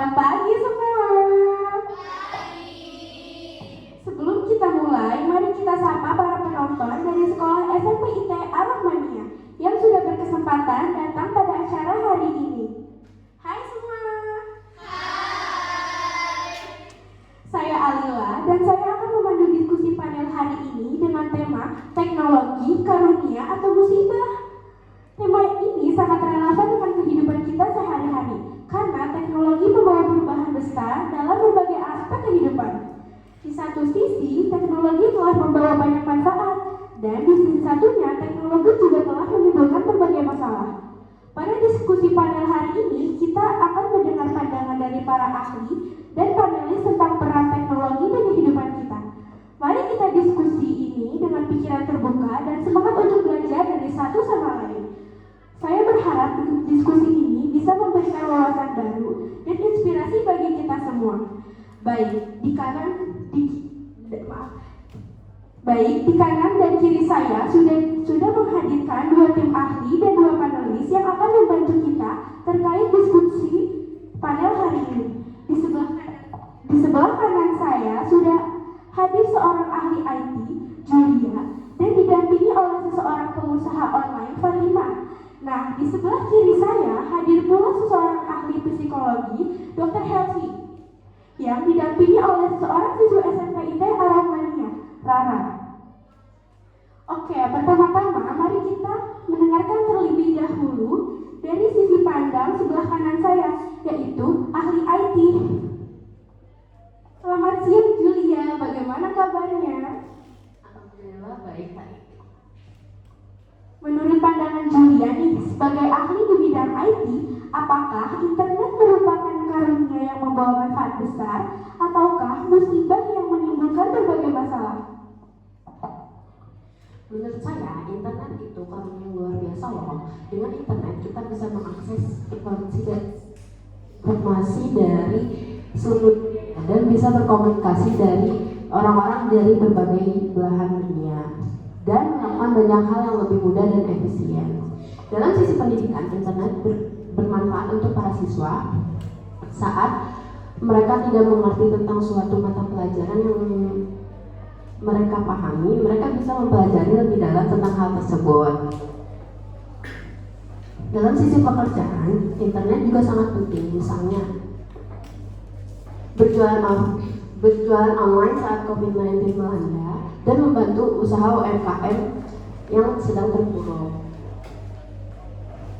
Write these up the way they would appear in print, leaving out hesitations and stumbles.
Selamat pagi semua. Sebelum kita mulai, mari kita sapa para penonton dari sekolah SMP IT Ar-Rahmaniyah yang sudah berkesempatan datang pada acara hari ini. Hai semua. Saya Alila dan saya akan memandu diskusi panel hari ini dengan tema teknologi, karunia atau musibah. Tema ini sangat relevan dengan kehidupan kita sehari-hari karena teknologi membawa perubahan besar dalam berbagai aspek kehidupan. Di satu sisi, teknologi telah membawa banyak manfaat dan di sisi satunya, teknologi juga telah menimbulkan berbagai masalah. Pada diskusi panel hari ini, kita akan mendengar pandangan dari para ahli dan panelis tentang peran teknologi di kehidupan kita. Mari kita diskusi ini dengan pikiran terbuka dan semangat untuk belajar dari satu sama lain. Saya berharap diskusi ini bisa memberikan wawasan baru dan inspirasi bagi kita semua. Baik di kanan dan kiri saya sudah menghadirkan dua tim ahli dan dua panelis yang akan membantu kita terkait diskusi panel hari ini. Di sebelah kanan saya sudah hadir seorang ahli IT, Julia, dan didampingi oleh seseorang pengusaha online, Fatimah. Nah, di sebelah kiri saya hadir pula seseorang ahli psikologi, Dr. Helvi, yang didampingi oleh seseorang siswa SMP IT Ar-Rahmaniyah, Rara. Oke, pertama-tama mari kita mendengarkan terlebih dahulu dari sisi pandang sebelah kanan saya, yaitu ahli IT. Selamat siang Julia, bagaimana kabarnya? Alhamdulillah baik. Menurut pandangan Julia nih, sebagai ahli di bidang IT, apakah internet merupakan karunia yang membawa manfaat besar, ataukah musibah yang menimbulkan berbagai masalah? Menurut saya, internet itu karunia yang luar biasa loh. Dengan internet kita bisa mengakses informasi dari seluruh dunia dan bisa berkomunikasi dari orang-orang dari berbagai belahan dunia dan melakukan banyak hal yang lebih mudah dan efisien. Dalam sisi pendidikan, internet bermanfaat untuk para siswa saat mereka tidak mengerti tentang suatu mata pelajaran yang mereka pahami, mereka bisa mempelajari lebih dalam tentang hal tersebut. Dalam sisi pekerjaan, internet juga sangat penting, misalnya berjualan online saat COVID-19 melanda dan membantu usaha UMKM yang sedang terpuruk.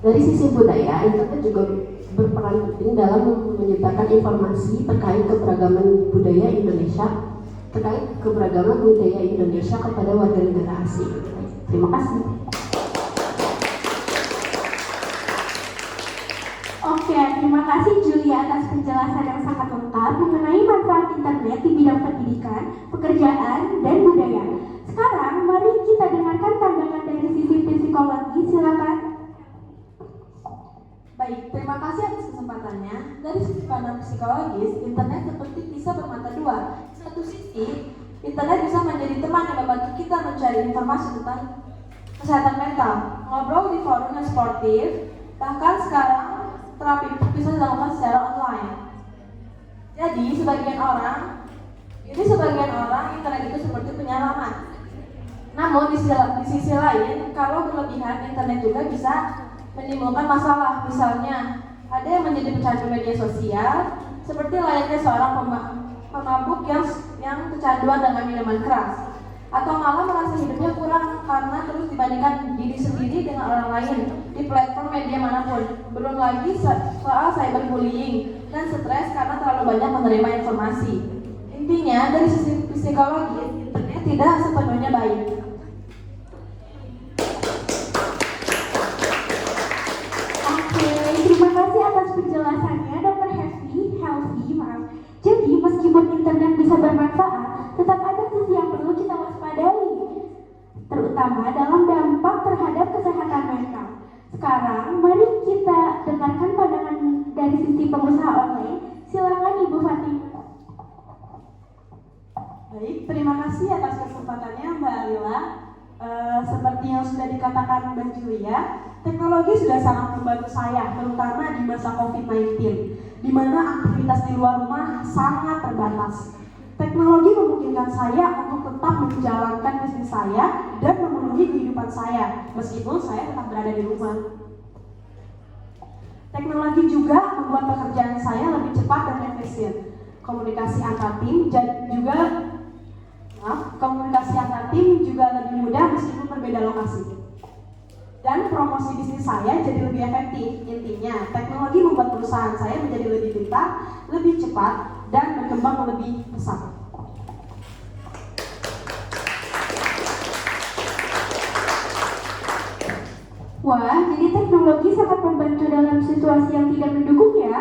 Dari sisi budaya, internet juga berperan penting dalam menyebarkan informasi terkait keberagaman budaya Indonesia kepada warga negara asing. Terima kasih. Oke, terima kasih Julia atas penjelasan yang sangat lengkap mengenai manfaat internet di bidang pendidikan, pekerjaan, dan budaya. Sekarang, mari kita dengarkan pandangan dari sisi psikologi. Silakan. Baik, terima kasih atas kesempatannya. Dari sudut pandang psikologis, internet seperti pisau bermata dua. Satu sisi, internet bisa menjadi teman yang membantu kita mencari informasi tentang kesehatan mental, ngobrol di forum yang sportif, bahkan sekarang terapi bisa dilakukan secara online. Jadi, sebagian orang internet itu seperti penyelamat. Namun di sisi lain, kalau berlebihan, internet juga bisa menimbulkan masalah. Misalnya, ada yang menjadi pecandu media sosial, seperti layaknya seorang pemabuk yang kecanduan dengan minuman keras, atau malah merasa hidupnya kurang karena terus dibandingkan diri sendiri dengan orang lain di platform media manapun. Belum lagi soal cyberbullying dan stres karena terlalu banyak menerima informasi. Intinya, dari sisi psikologi, internet tidak sepenuhnya baik. Terima kasih atas penjelasannya, Dr. Helvi, maaf. Jadi, meskipun internet bisa bermanfaat, tetap ada sisi yang perlu kita waspadai, terutama dalam dampak terhadap kesehatan mental. Sekarang, mari kita dengarkan pandangan dari sisi pengusaha online. Silakan Ibu Fatimah. Baik, terima kasih atas kesempatannya Mbak Alila. Seperti yang sudah dikatakan Mbak Julia, teknologi sudah sangat membantu saya, terutama di masa COVID-19. di mana aktivitas di luar rumah sangat terbatas. Teknologi memungkinkan saya untuk tetap menjalankan bisnis saya dan memenuhi kehidupan saya, meskipun saya tetap berada di rumah. Teknologi juga membuat pekerjaan saya lebih cepat dan efisien. Komunikasi antar tim juga lebih mudah meskipun berbeda lokasi. Dan promosi bisnis saya jadi lebih efektif. Intinya, teknologi membuat perusahaan saya menjadi lebih pintar, lebih cepat, dan berkembang lebih pesat. Wah, jadi teknologi sangat membantu dalam situasi yang tidak mendukung ya.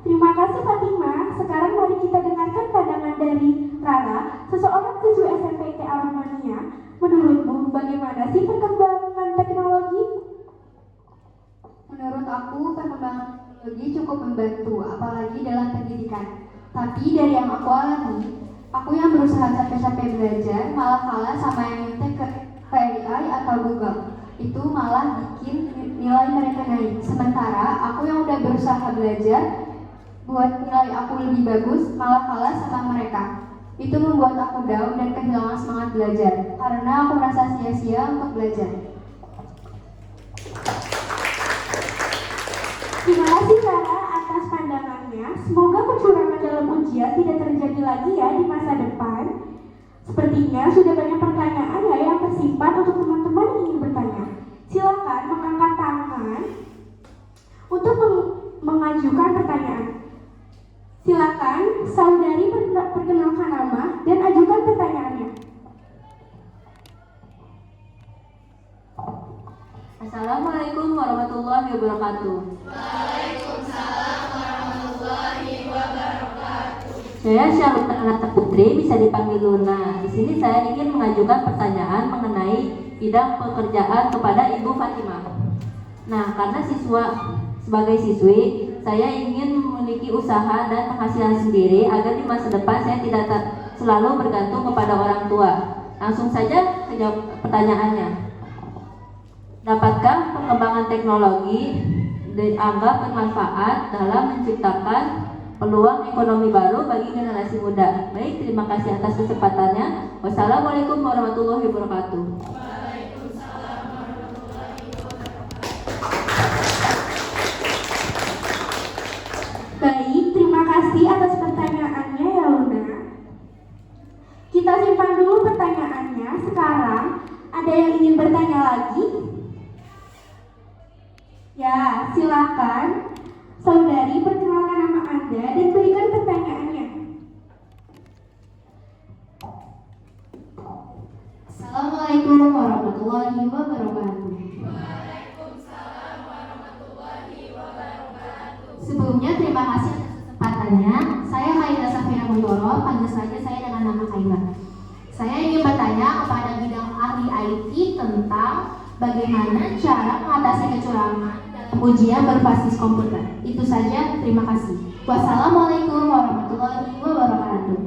Terima kasih Fatima. Sekarang mari kita dengarkan pandangan dari Rara, seseorang siswi SMP TA Romania. Menurutmu, bagaimana sih perkembangan teknologi? Menurut aku, perkembangan teknologi cukup membantu, apalagi dalam pendidikan. Tapi dari yang aku alami, aku yang berusaha capek-capek belajar malah kalah sama yang nyontek ke AI atau Google. Itu malah bikin nilai mereka naik. Sementara aku yang udah berusaha belajar buat nilai aku lebih bagus malah kalah sama mereka. Itu membuat aku down dan kehilangan semangat belajar karena aku merasa sia-sia untuk belajar. Terima kasih Rara atas pandangannya. Semoga kecurangan dalam ujian tidak terjadi lagi ya di masa depan. Sepertinya sudah banyak pertanyaan ya yang tersimpan untuk teman-teman yang ingin bertanya. Silakan mengangkat tangan untuk mengajukan pertanyaan. Silakan saudari perkenalkan nama dan ajukan pertanyaannya. Assalamualaikum warahmatullahi wabarakatuh. Saya Syarita Anata Putri, bisa dipanggil Luna. Di sini saya ingin mengajukan pertanyaan mengenai bidang pekerjaan kepada Ibu Fatimah. Nah, karena sebagai siswi, saya ingin memiliki usaha dan penghasilan sendiri agar di masa depan saya tidak selalu bergantung kepada orang tua. Langsung saja ke pertanyaannya. Dapatkah perkembangan teknologi dianggap bermanfaat dalam menciptakan peluang ekonomi baru bagi generasi muda? Baik, terima kasih atas kesempatannya. Wassalamualaikum warahmatullahi wabarakatuh. Baik, terima kasih atas pertanyaannya ya Luna. Kita simpan dulu pertanyaannya. Sekarang ada yang ingin bertanya lagi? Ya, silakan. Saudari, perkenalkan nama Anda dan berikan pertanyaannya. Assalamualaikum warahmatullahi wabarakatuh. Sebelumnya terima kasih atas kesempatannya. Saya Kaila Safira Mundoro, panggil saja saya dengan nama Kaila. Saya ingin bertanya kepada bidang ahli IT tentang bagaimana cara mengatasi kecurangan dalam ujian berbasis komputer. Itu saja, terima kasih. Wassalamualaikum warahmatullahi wabarakatuh.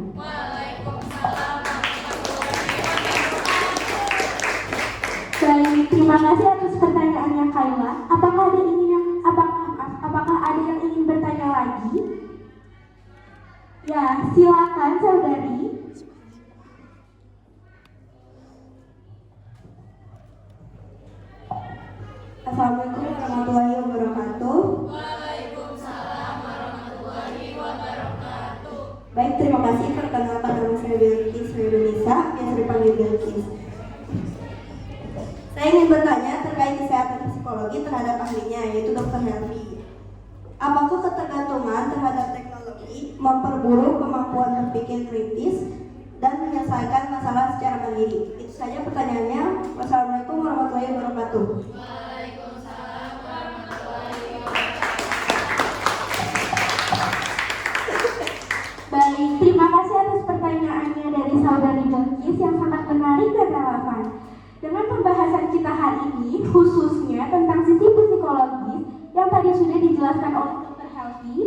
Baik, terima kasih atas pertanyaannya Kaila. Apakah ada yang ingin bertanya lagi? Ya, silakan saudari. Assalamualaikum warahmatullahi wabarakatuh. Baik, terima kasih. Perkenalkan nama saya Bilqis Indonesia, biasa dipanggil Bilqis. Saya ingin bertanya terkait kesehatan psikologi terhadap ahlinya, yaitu Dr. Helvi. Apakah ketergantungan terhadap teknologi memperburuk kemampuan berpikir kritis dan menyelesaikan masalah secara mandiri? Itu saja pertanyaannya. Wassalamualaikum warahmatullahi wabarakatuh. Baik, terima kasih atas pertanyaannya dari saudari Bilqis yang sangat menarik dan relevan. Dengan pembahasan kita hari ini, khususnya tentang sisi psikologis yang tadi sudah dijelaskan oleh Dr. Helvi,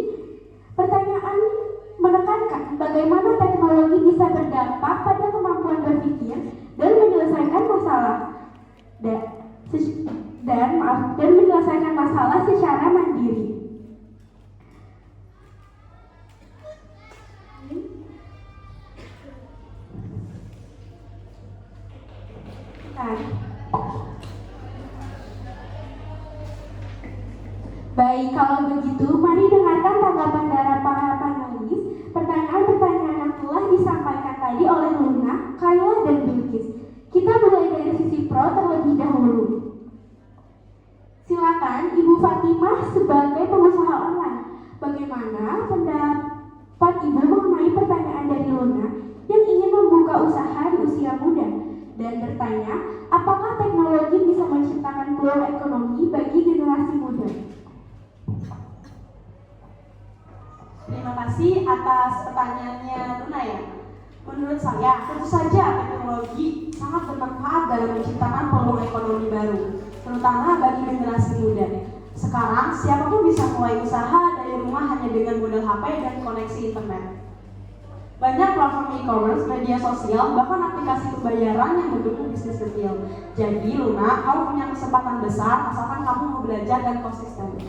pertanyaan menekankan bagaimana teknologi bisa berdampak pada kemampuan berpikir dan menyelesaikan masalah dan menyelesaikan masalah secara mandiri. Baik, kalau begitu, mari dengarkan tanggapan dari para panelis. Pertanyaan-pertanyaan yang telah disampaikan tadi oleh Luna, Kayla, dan Bilkis. Kita mulai dari sisi pro terlebih dahulu. Silakan Ibu Fatimah sebagai pengusaha online. Bagaimana pendapat Ibu mengenai pertanyaan dari Luna yang ingin membuka usaha di usia muda dan bertanya, apakah teknologi bisa menciptakan peluang ekonomi bagi generasi muda? Terima kasih atas pertanyaannya Luna ya. Menurut saya, tentu saja teknologi sangat bermanfaat dalam menciptakan peluang ekonomi baru, terutama bagi generasi muda. Sekarang, siapapun bisa mulai usaha dari rumah hanya dengan modal HP dan koneksi internet. Banyak platform e-commerce, media sosial, bahkan aplikasi pembayaran yang mendukung bisnis kecil. Jadi, Luna, kamu punya kesempatan besar asalkan kamu mau belajar dan konsisten.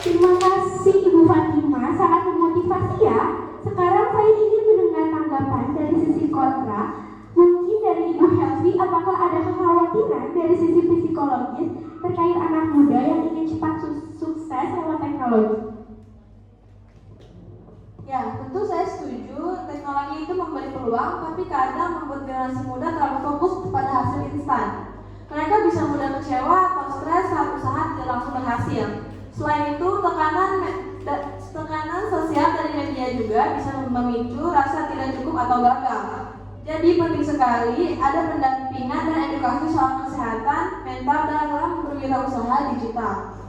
Terima kasih Ibu Fatimah, sangat memotivasi ya. Sekarang saya ingin mendengar tanggapan dari sisi kontra. Mungkin dari Ibu Helvi, apakah ada kekhawatiran dari sisi psikologis terkait anak muda yang ingin cepat sukses lewat teknologi? Ya, tentu saya setuju. Teknologi itu memberi peluang, tapi kadang membuat generasi muda terlalu fokus pada hasil instan. Mereka bisa mudah kecewa atau stres saat usaha tidak langsung berhasil. Selain itu, tekanan sosial dari media juga bisa memicu rasa tidak cukup atau gagal. Jadi penting sekali ada pendampingan dan edukasi soal kesehatan mental dalam berwirausaha digital.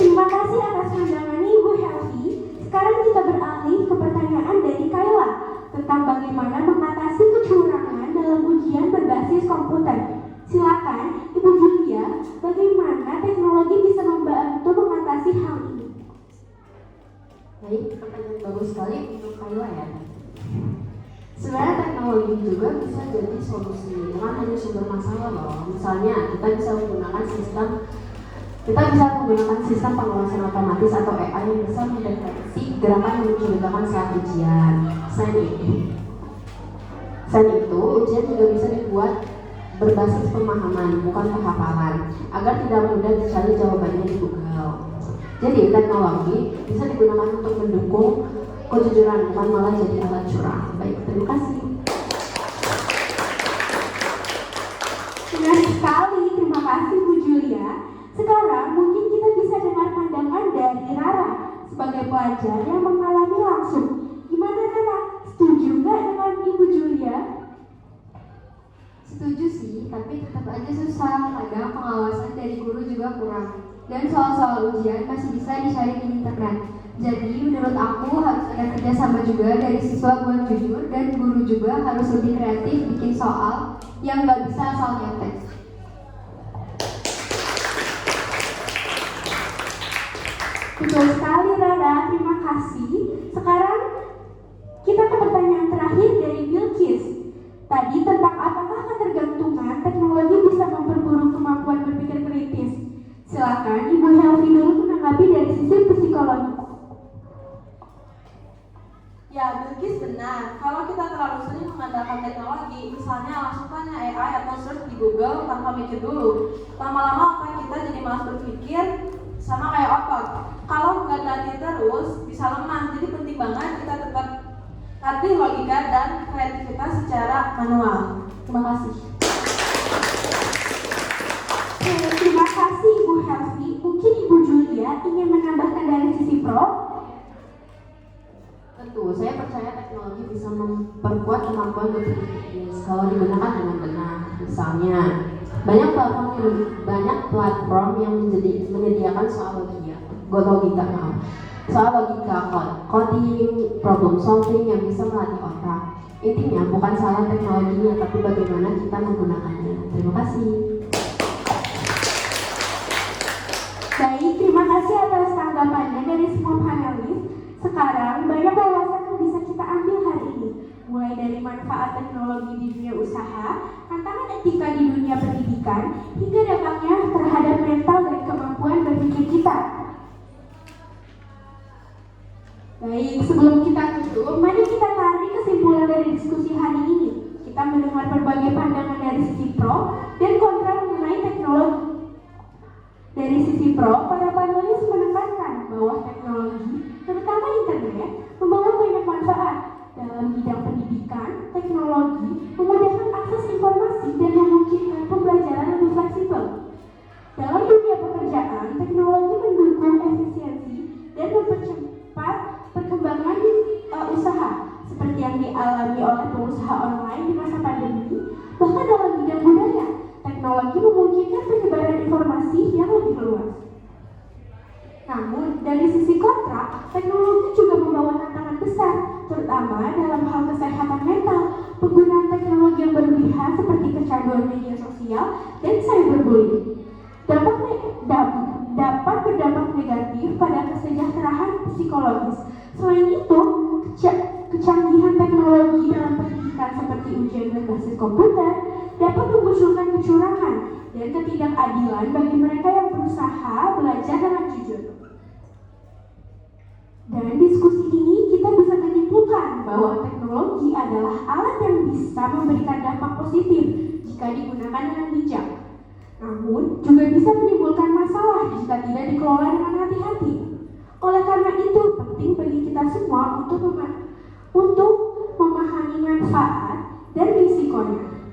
Terima kasih atas pandangannya Ibu Helvi. Sekarang kita beralih ke pertanyaan dari Kayla tentang bagaimana mengatasi kecurangan dalam ujian berbasis komputer. Silakan Ibu Julia, bagaimana teknologi bisa membantu mengatasi hal ini? Baik, pertanyaan bagus sekali untuk Kayla ya. Sebenarnya teknologi juga bisa jadi solusi, bukan hanya sumber masalah loh. Misalnya kita bisa menggunakan sistem pengawasan otomatis atau AI yang bisa mendeteksi gerakan yang mencurigakan saat ujian. Selain itu, ujian juga bisa dibuat berbasis pemahaman, bukan penghafalan, agar tidak mudah dicari jawabannya di Google. Jadi teknologi bisa digunakan untuk mendukung kejujuran, bukan malah jadi alat curang. Baik, terima kasih. Menarik sekali, terima kasih Bu Julia. Sekarang mungkin kita bisa dengar pandangan dari Rara sebagai pelajar yang mengalami langsung. Gimana Rara? Setuju nggak dengan Ibu Julia? Setuju sih, tapi tetap aja susah. Kadang pengawasan dari guru juga kurang. Dan soal-soal ujian masih bisa dicari di internet. Jadi menurut aku harus ada kerjasama juga dari siswa buat jujur, dan guru juga harus lebih kreatif bikin soal yang nggak bisa asal nyontek. Betul sekali Rara, terima kasih. Sekarang kita ke pertanyaan terakhir dari Bilkis. Tadi tentang apakah ketergantungan teknologi bisa memperburuk kemampuan berpikir kritis. Silakan Ibu Helvi dulu menanggapi dari sisi psikologi. Ya, Bilkis benar. Kalau kita terlalu sering mengandalkan teknologi, misalnya langsung tanya AI atau search di Google tanpa mikir dulu, lama-lama otak kita jadi malas berpikir, sama kayak otot. Kalau nggak dilatih terus, bisa lemah. Jadi penting banget kita tetap latih logika dan kreativitas secara manual. Terima kasih. Terima kasih Ibu Helvi. Mungkin Ibu Julia ingin menambahkan dari sisi pro? Tentu, saya percaya teknologi bisa memperkuat kemampuan berpikir kritis kalau digunakan dengan benar. Misalnya, banyak platform yang menyediakan soal logika, coding, problem solving yang bisa melatih otak. Intinya bukan salah teknologinya, tapi bagaimana kita menggunakannya. Terima kasih. Baik, terima kasih atas tanggapannya dari semua panelis. Sekarang banyak wawasan yang bisa kita ambil hari ini, mulai dari manfaat teknologi di dunia usaha, tantangan etika di dunia pendidikan, hingga dampaknya terhadap mental dan kemampuan berpikir kita. Baik, sebelum kita tutup, mari kita tarik kesimpulan dari diskusi hari ini. Kita mendengar berbagai pandangan dari sisi pro dan kontra mengenai teknologi. Dari sisi pro, para panelis menekankan bahwa teknologi, terutama internet, membawa banyak manfaat dalam bidang pendidikan. Teknologi memudahkan akses informasi dan memungkinkan pembelajaran lebih fleksibel. Dalam dunia pekerjaan, teknologi mendukung efisiensi dan mempercepat perkembangan usaha seperti yang dialami oleh pengusaha online di masa pandemi. Bahkan dalam bidang budaya, teknologi memungkinkan penyebaran informasi yang lebih luas. Namun, dari sisi kontra, teknologi juga membawa tantangan besar, terutama dalam hal kesehatan mental. Penggunaan teknologi yang berlebihan seperti kecanduan media sosial dan cyberbullying dapat berdampak negatif pada kesejahteraan psikologis. Selain itu, kecanggihan teknologi dalam pendidikan seperti ujian berbasis komputer dapat memunculkan kecurangan dan ketidakadilan bagi mereka yang berusaha belajar dengan jujur. Dan diskusi ini kita bisa menyimpulkan bahwa teknologi adalah alat yang bisa memberikan dampak positif jika digunakan dengan bijak. Namun, juga bisa menimbulkan masalah jika tidak dikelola dengan hati-hati. Oleh karena itu, penting bagi kita semua untuk memahami manfaat dan risikonya,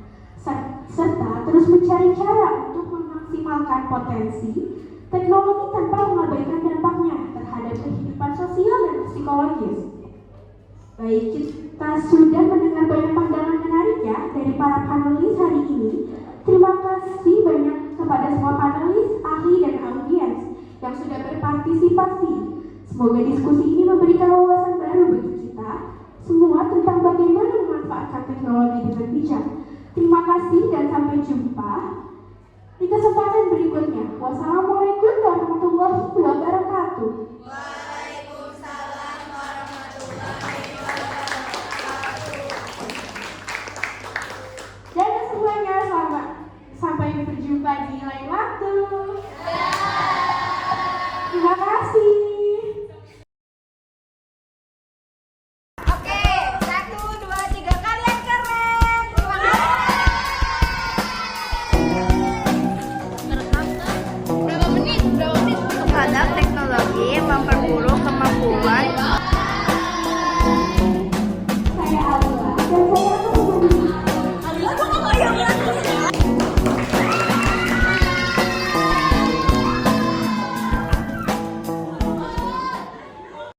serta terus mencari cara untuk memaksimalkan potensi teknologi tanpa mengabaikan dampaknya terhadap kehidupan sosial dan psikologis. Baik, kita sudah mendengar banyak pandangan menarik ya dari para panelis hari ini. Terima kasih banyak kepada semua panelis, ahli, dan audiens yang sudah berpartisipasi. Semoga diskusi ini memberikan wawasan baru bagi kita semua tentang bagaimana memanfaatkan teknologi dengan bijak. Terima kasih dan sampai jumpa di kesempatan berikutnya. Wassalamualaikum warahmatullahi wabarakatuh. Dan semuanya, selamat sampai berjumpa di